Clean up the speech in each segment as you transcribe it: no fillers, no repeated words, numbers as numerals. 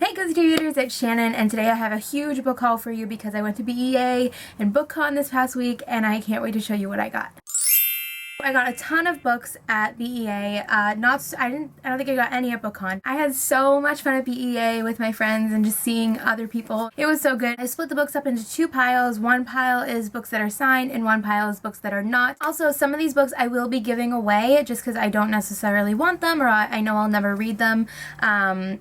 Hey cozy readers, it's Shannon, and today I have a huge book haul for you because I went to BEA and BookCon this past week, and I can't wait to show you what I got. I got a ton of books at BEA. I don't think I got any at BookCon. I had so much fun at BEA with my friends and just seeing other people. It was so good. I split the books up into two piles. One pile is books that are signed and one pile is books that are not. Also, some of these books I will be giving away just because I don't necessarily want them, or I know I'll never read them,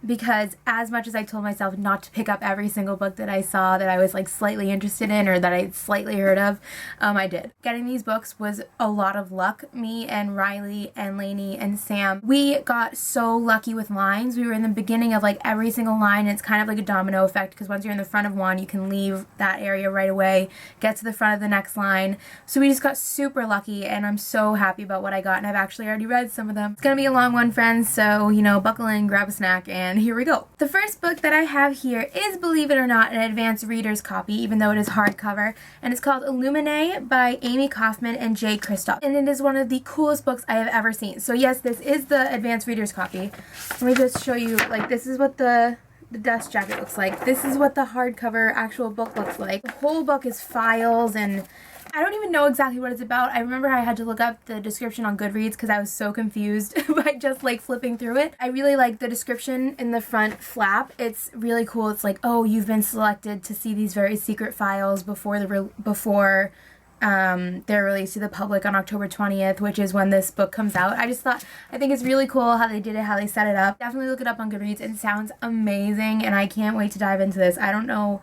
because as much as I told myself not to pick up every single book that I saw that I was like slightly interested in or that I'd slightly heard of, I did. Getting these books was a lot of luck. Me and Riley and Leigh and Sam, we got so lucky with lines. We were in the beginning of like every single line, and it's kind of like a domino effect because once you're in the front of one, you can leave that area right away, get to the front of the next line. So we just got super lucky, and I'm so happy about what I got, and I've actually already read some of them. It's gonna be a long one, friends, so you know, buckle in, grab a snack, and here we go. The first book that I have here is, believe it or not, an advanced reader's copy, even though it is hardcover, and it's called Illuminae by Amy Kaufman and Jay Kristoff, and it is one of the coolest books I have ever seen. So yes, this is the advanced reader's copy. Let me just show you, like, this is what the dust jacket looks like. This is what the hardcover actual book looks like. The whole book is files, and I don't even know exactly what it's about. I remember I had to look up the description on Goodreads because I was so confused by just like flipping through it. I really like the description in the front flap. It's really cool. It's like, oh, you've been selected to see these very secret files before they're released to the public on October 20th, which is when this book comes out. I think it's really cool how they did it, how they set it up. Definitely look it up on Goodreads. It sounds amazing, and I can't wait to dive into this. I don't know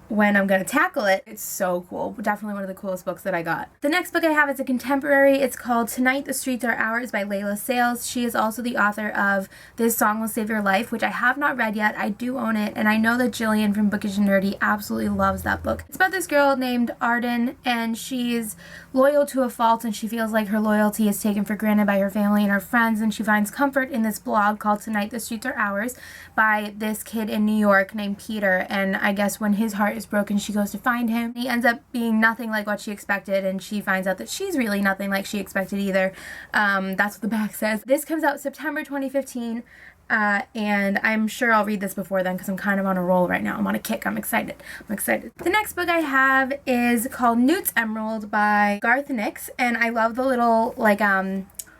when I'm gonna tackle it. It's so cool. Definitely one of the coolest books that I got. The next book I have is a contemporary. It's called Tonight the Streets Are Ours by Layla Sales. She is also the author of This Song Will Save Your Life, which I have not read yet. I do own it, and I know that Jillian from Bookish and Nerdy absolutely loves that book. It's about this girl named Arden, and she's loyal to a fault, and she feels like her loyalty is taken for granted by her family and her friends, and she finds comfort in this blog called Tonight the Streets Are Ours by this kid in New York named Peter, and I guess when his heart is broken, she goes to find him. He ends up being nothing like what she expected, and she finds out that she's really nothing like she expected either. That's what the back says. This comes out September 2015, and I'm sure I'll read this before then because I'm kind of on a roll right now. I'm on a kick. I'm excited. The next book I have is called Newt's Emerald by Garth, and I love the little, like,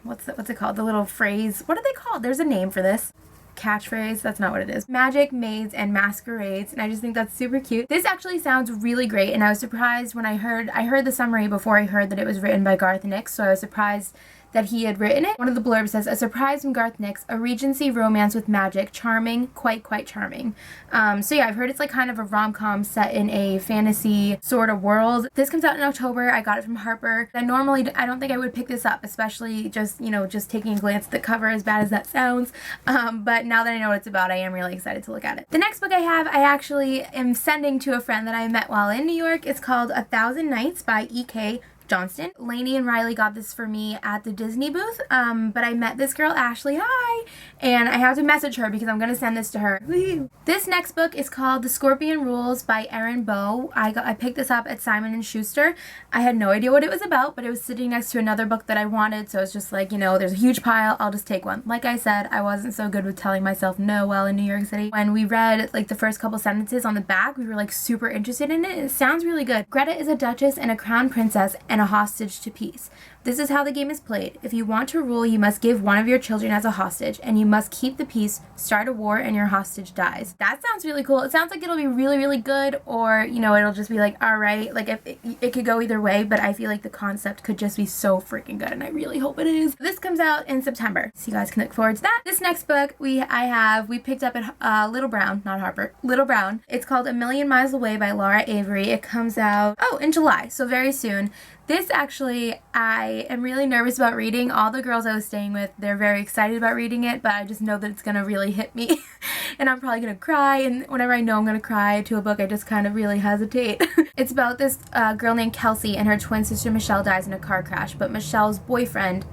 what's it called? The little phrase. What are they called? There's a name for this. Catchphrase, that's not what it is. Magic, maids, and masquerades, and I just think that's super cute. This actually sounds really great, and I was surprised when I heard the summary before I heard that it was written by Garth, so I was surprised that he had written it. One of the blurbs says, a surprise from Garth, a Regency romance with magic, charming, quite charming. So yeah, I've heard it's like kind of a rom-com set in a fantasy sort of world. This comes out in October. I got it from Harper. I don't think I would pick this up, especially just taking a glance at the cover, as bad as that sounds. But now that I know what it's about, I am really excited to look at it. The next book I have, I actually am sending to a friend that I met while in New York. It's called 1,000 Nights by E.K. Johnston. Leigh and Riley got this for me at the Disney booth, but I met this girl, Ashley, hi, and I have to message her because I'm going to send this to her. Woo. This next book is called The Scorpion Rules by Erin Bow. I picked this up at Simon & Schuster. I had no idea what it was about, but it was sitting next to another book that I wanted, so it's just like, there's a huge pile, I'll just take one. Like I said, I wasn't so good with telling myself no while in New York City. When we read like the first couple sentences on the back, we were like super interested in it. It sounds really good. Greta is a duchess and a crown princess and a hostage to peace. This is how the game is played. If you want to rule, you must give one of your children as a hostage, and you must keep the peace, start a war, and your hostage dies. That sounds really cool. It sounds like it'll be really, really good, or, it'll just be like, alright, like, if it could go either way, but I feel like the concept could just be so freaking good, and I really hope it is. This comes out in September, so you guys can look forward to that. This next book we picked up at Little Brown, not Harper, Little Brown. It's called A Million Miles Away by Laura Avery. It comes out, in July, so very soon. This actually, I am really nervous about reading. All the girls I was staying with, they're very excited about reading it, but I just know that it's going to really hit me, and I'm probably going to cry, and whenever I know I'm going to cry to a book, I just kind of really hesitate. It's about this girl named Kelsey, and her twin sister Michelle dies in a car crash, but Michelle's boyfriend,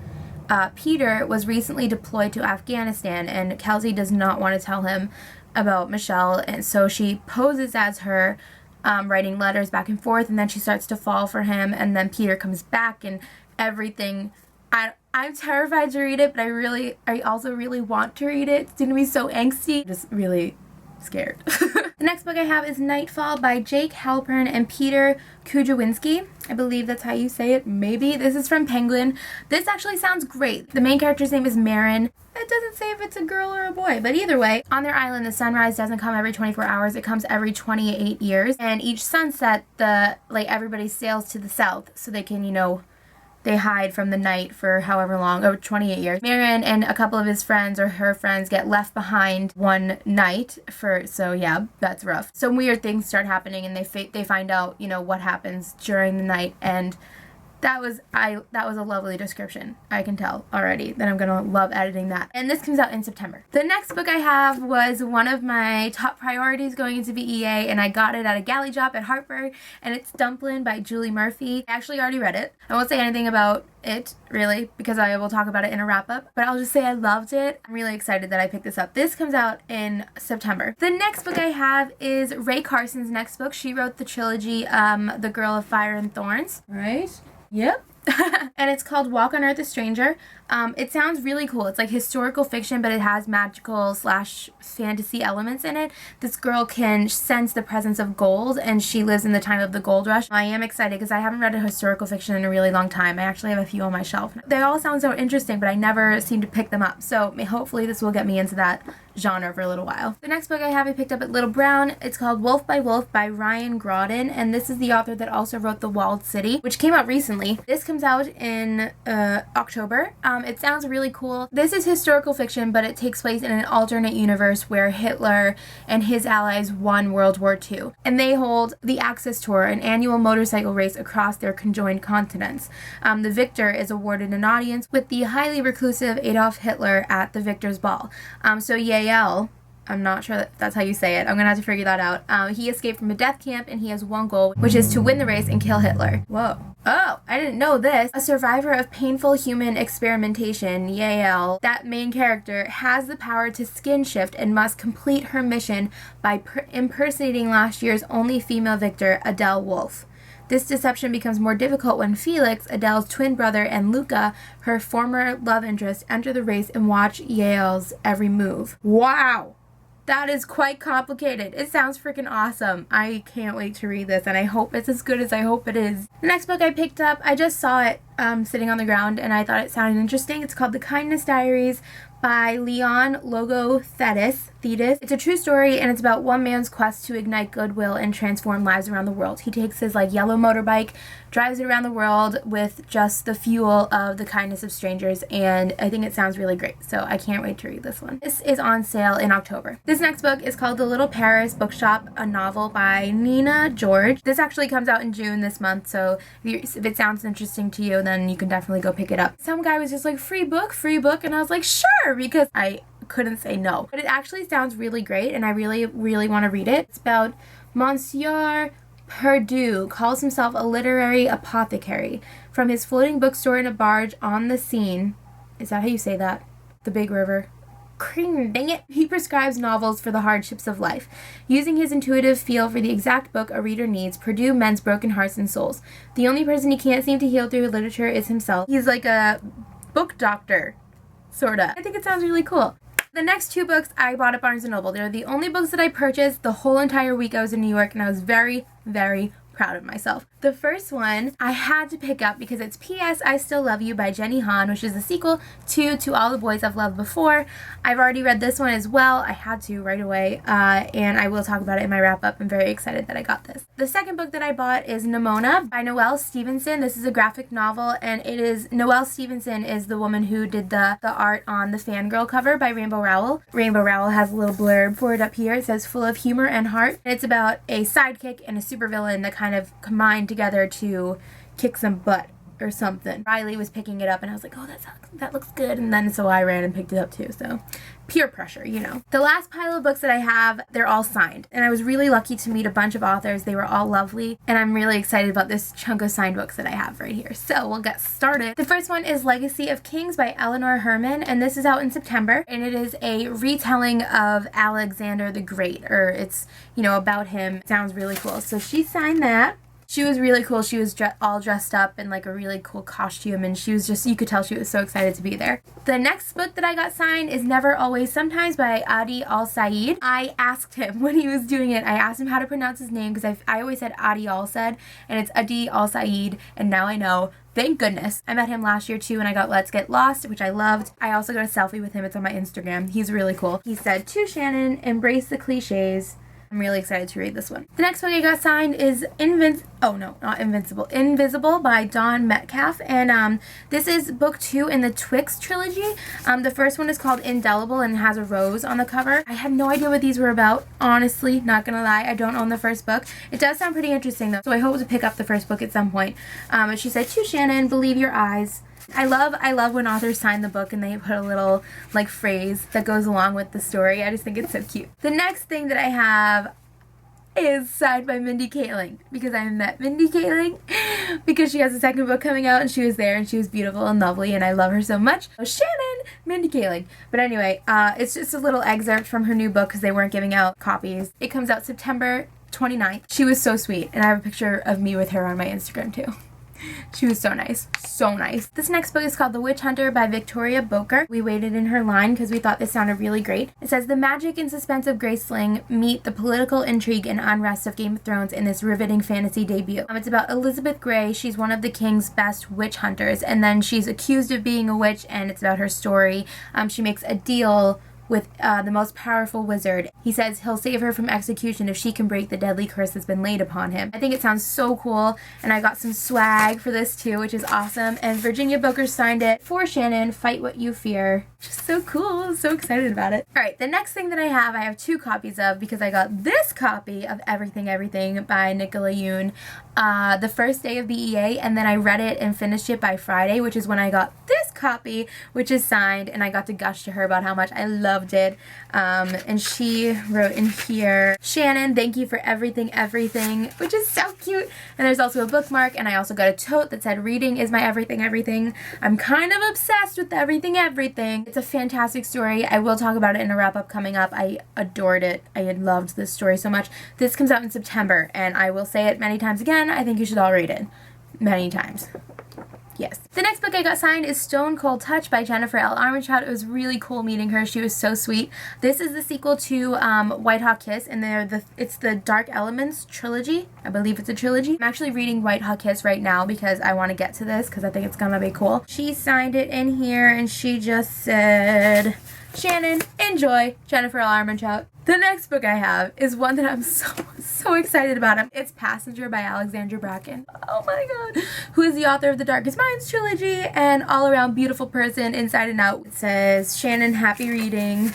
Peter, was recently deployed to Afghanistan, and Kelsey does not want to tell him about Michelle, and so she poses as her, writing letters back and forth, and then she starts to fall for him, and then Peter comes back, and everything. I'm terrified to read it, but I also really want to read it. It's going to be so angsty. Just really scared. The next book I have is Nightfall by Jake Halpern and Peter Kujawinski. I believe that's how you say it, maybe. This is from Penguin. This actually sounds great. The main character's name is Marin. It doesn't say if it's a girl or a boy, but either way, on their island, the sunrise doesn't come every 24 hours. It comes every 28 years. And each sunset, everybody sails to the south so they can, they hide from the night for however long, over 28 years. Marin and a couple of his friends or her friends get left behind one night so yeah, that's rough. Some weird things start happening and they find out, what happens during the night, and that was a lovely description. I can tell already that I'm gonna love editing that. And this comes out in September. The next book I have was one of my top priorities going into BEA, and I got it at a galley drop at Hartford, and it's Dumplin' by Julie Murphy. I actually already read it. I won't say anything about it, really, because I will talk about it in a wrap-up, but I'll just say I loved it. I'm really excited that I picked this up. This comes out in September. The next book I have is Rae Carson's next book. She wrote the trilogy, The Girl of Fire and Thorns. Right? Yep. And it's called Walk on Earth a Stranger. It sounds really cool. It's like historical fiction, but it has magical / fantasy elements in it. This girl can sense the presence of gold, and she lives in the time of the gold rush. I am excited because I haven't read a historical fiction in a really long time. I actually have a few on my shelf. They all sound so interesting, but I never seem to pick them up. So hopefully this will get me into that genre for a little while. The next book I have I picked up at Little Brown. It's called Wolf by Wolf by Ryan Grodin, and this is the author that also wrote The Walled City, which came out recently. This comes out in October. It sounds really cool. This is historical fiction, but it takes place in an alternate universe where Hitler and his allies won World War II, and they hold the Axis Tour, an annual motorcycle race across their conjoined continents. The victor is awarded an audience with the highly reclusive Adolf Hitler at the victor's ball. So Yael, I'm not sure that's how you say it. I'm gonna have to figure that out. He escaped from a death camp, and he has one goal, which is to win the race and kill Hitler. Whoa. Oh, I didn't know this. A survivor of painful human experimentation, Yael, that main character, has the power to skin shift and must complete her mission by impersonating last year's only female victor, Adele Wolfe. This deception becomes more difficult when Felix, Adele's twin brother, and Luca, her former love interest, enter the race and watch Yael's every move. Wow! That is quite complicated. It sounds freaking awesome. I can't wait to read this, and I hope it's as good as I hope it is. The next book I picked up, I just saw it sitting on the ground, and I thought it sounded interesting. It's called The Kindness Diaries by Leon Logothetis. It's a true story, and it's about one man's quest to ignite goodwill and transform lives around the world. He takes his yellow motorbike, drives it around the world with just the fuel of the kindness of strangers, and I think it sounds really great, so I can't wait to read this one. This is on sale in October. This next book is called The Little Paris Bookshop, a novel by Nina George. This actually comes out in June this month, so if it sounds interesting to you, then you can definitely go pick it up. Some guy was just like, free book, and I was like, sure, because I couldn't say no. But it actually sounds really great, and I really, really want to read it. It's about Monsieur Perdue calls himself a literary apothecary. From his floating bookstore in a barge on the Seine, is that how you say that? The big river. Dang it. He prescribes novels for the hardships of life. Using his intuitive feel for the exact book a reader needs, Perdue mends broken hearts and souls. The only person he can't seem to heal through literature is himself. He's like a book doctor, sorta. I think it sounds really cool. The next two books I bought at Barnes & Noble. They're the only books that I purchased the whole entire week I was in New York, and I was very, very proud of myself. The first one I had to pick up because it's P.S. I Still Love You by Jenny Han, which is the sequel to All the Boys I've Loved Before. I've already read this one as well. I had to right away, and I will talk about it in my wrap-up. I'm very excited that I got this. The second book that I bought is Nimona by Noelle Stevenson. This is a graphic novel, and it is Noelle Stevenson is the woman who did the art on the Fangirl cover by Rainbow Rowell. Rainbow Rowell has a little blurb for it up here. It says, full of humor and heart. And it's about a sidekick and a supervillain that kind of combined together to kick some butt or something. Riley was picking it up, and I was like, oh, that looks good, and then so I ran and picked it up too, so peer pressure, you know. The last pile of books that I have, they're all signed, and I was really lucky to meet a bunch of authors. They were all lovely, and I'm really excited about this chunk of signed books that I have right here. So we'll get started. The first one is Legacy of Kings by Eleanor Herman, and this is out in September, and it is a retelling of Alexander the Great, or it's, about him. It sounds really cool. So she signed that. She was really cool. She was all dressed up in like a really cool costume, and she was just, you could tell she was so excited to be there. The next book that I got signed is Never Always Sometimes by Adi Al-Said. I asked him when he was doing it, I asked him how to pronounce his name because I always said Adi Al-Said, and it's Adi Al-Said, and now I know. Thank goodness. I met him last year too, and I got Let's Get Lost, which I loved. I also got a selfie with him. It's on my Instagram. He's really cool. He said, "To Shannon, embrace the cliches." I'm really excited to read this one. The next book I got signed is Invisible by Dawn Metcalf, and this is book 2 in the Twix trilogy. The first one is called Indelible and has a rose on the cover. I had no idea what these were about, honestly, not gonna lie. I don't own the first book. It does sound pretty interesting though, so I hope to pick up the first book at some point. But she said, "To Shannon, believe your eyes." I love when authors sign the book and they put a little like phrase that goes along with the story. I just think it's so cute. The next thing that I have is signed by Mindy Kaling, because I met Mindy Kaling because she has a second book coming out, and she was there and she was beautiful and lovely and I love her so much. So Shannon, Mindy Kaling. But anyway, it's just a little excerpt from her new book because they weren't giving out copies. It comes out September 29th. She was so sweet, and I have a picture of me with her on my Instagram too. She was so nice. So nice. This next book is called The Witch Hunter by Victoria Boker. We waited in her line because we thought this sounded really great. It says, the magic and suspense of Graceling meet the political intrigue and unrest of Game of Thrones in this riveting fantasy debut. It's about Elizabeth Grey. She's one of the king's best witch hunters, and then she's accused of being a witch, and it's about her story. She makes a deal with the most powerful wizard. He says he'll save her from execution if she can break the deadly curse that's been laid upon him. I think it sounds so cool, and I got some swag for this too, which is awesome. And Virginia Boker signed it for Shannon, Fight What You Fear. Just so cool. So excited about it. Alright, the next thing that I have 2 copies of because I got this copy of Everything Everything by Nicola Yoon the first day of BEA, and then I read it and finished it by Friday, which is when I got this copy, which is signed, and I got to gush to her about how much I loved it. And she wrote in here, Shannon, thank you for everything, which is so cute. And there's also a bookmark, and I also got a tote that said, reading is my everything. I'm kind of obsessed with everything. It's a fantastic story. I will talk about it in a wrap-up coming up. I adored it. I had loved this story so much. This comes out in September, and I will say it many times again, I think you should all read it. Many times. Yes. The next book I got signed is Stone Cold Touch by Jennifer L. Armentrout. It was really cool meeting her. She was so sweet. This is the sequel to White Hot Kiss, and it's the Dark Elements trilogy. I believe it's a trilogy. I'm actually reading White Hot Kiss right now because I want to get to this because I think it's gonna be cool. She signed it in here, and she just said, Shannon, enjoy, Jennifer L. Armentrout. The next book I have is one that I'm so excited about. It's Passenger by Alexandra Bracken. Oh my god. Who is the author of the Darkest Minds trilogy and all-around beautiful person inside and out. It says, Shannon, happy reading.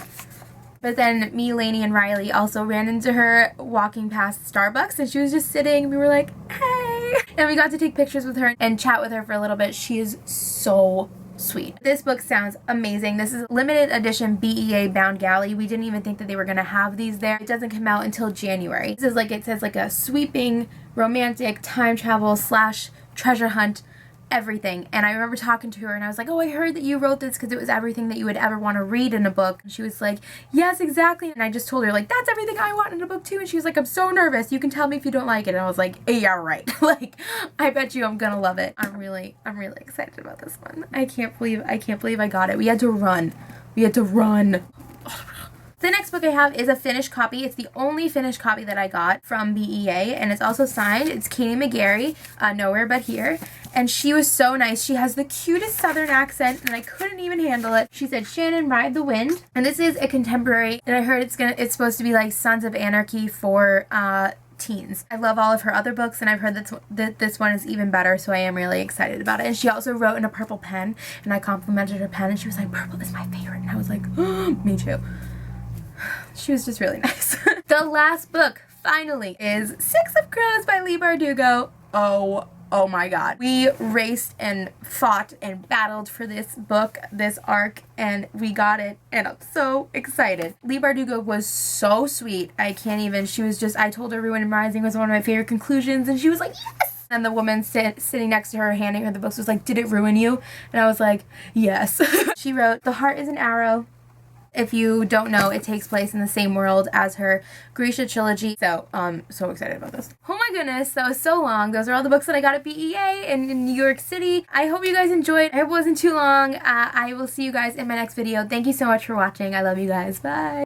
But then me, Leigh, and Riley also ran into her walking past Starbucks, and she was just sitting, and we were like, hey. And we got to take pictures with her and chat with her for a little bit. She is so sweet. This book sounds amazing. This is limited edition BEA bound galley. We didn't even think that they were going to have these there. It doesn't come out until January. This is like, it says like a sweeping romantic time travel / treasure hunt everything. And I remember talking to her and I was like, oh, I heard that you wrote this because it was everything that you would ever want to read in a book. And she was like, yes, exactly. And I just told her like, that's everything I want in a book too. And she was like, I'm so nervous. You can tell me if you don't like it. And I was like, yeah, right. Like, I bet you I'm gonna love it. I'm really excited about this one. I can't believe I got it. We had to run. The next book I have is a finished copy. It's the only finished copy that I got from BEA, and it's also signed. It's Katie McGarry, Nowhere But Here, and she was so nice. She has the cutest southern accent, and I couldn't even handle it. She said, Shannon, ride the wind, and this is a contemporary, and I heard it's supposed to be like Sons of Anarchy for teens. I love all of her other books, and I've heard that this one is even better, so I am really excited about it. And she also wrote in a purple pen, and I complimented her pen, and she was like, purple is my favorite, and I was like, oh, me too. She was just really nice. The last book, finally, is Six of Crows by Leigh Bardugo. Oh my god. We raced and fought and battled for this book, this arc, and we got it, and I'm so excited. Leigh Bardugo was so sweet. I told her Ruin and Rising was one of my favorite conclusions, and she was like, yes! And the woman sitting next to her, handing her the books, was like, did it ruin you? And I was like, yes. She wrote, the heart is an arrow. If you don't know, it takes place in the same world as her Grisha trilogy. So, so excited about this. Oh my goodness, that was so long. Those are all the books that I got at BEA in New York City. I hope you guys enjoyed. I hope it wasn't too long. I will see you guys in my next video. Thank you so much for watching. I love you guys. Bye.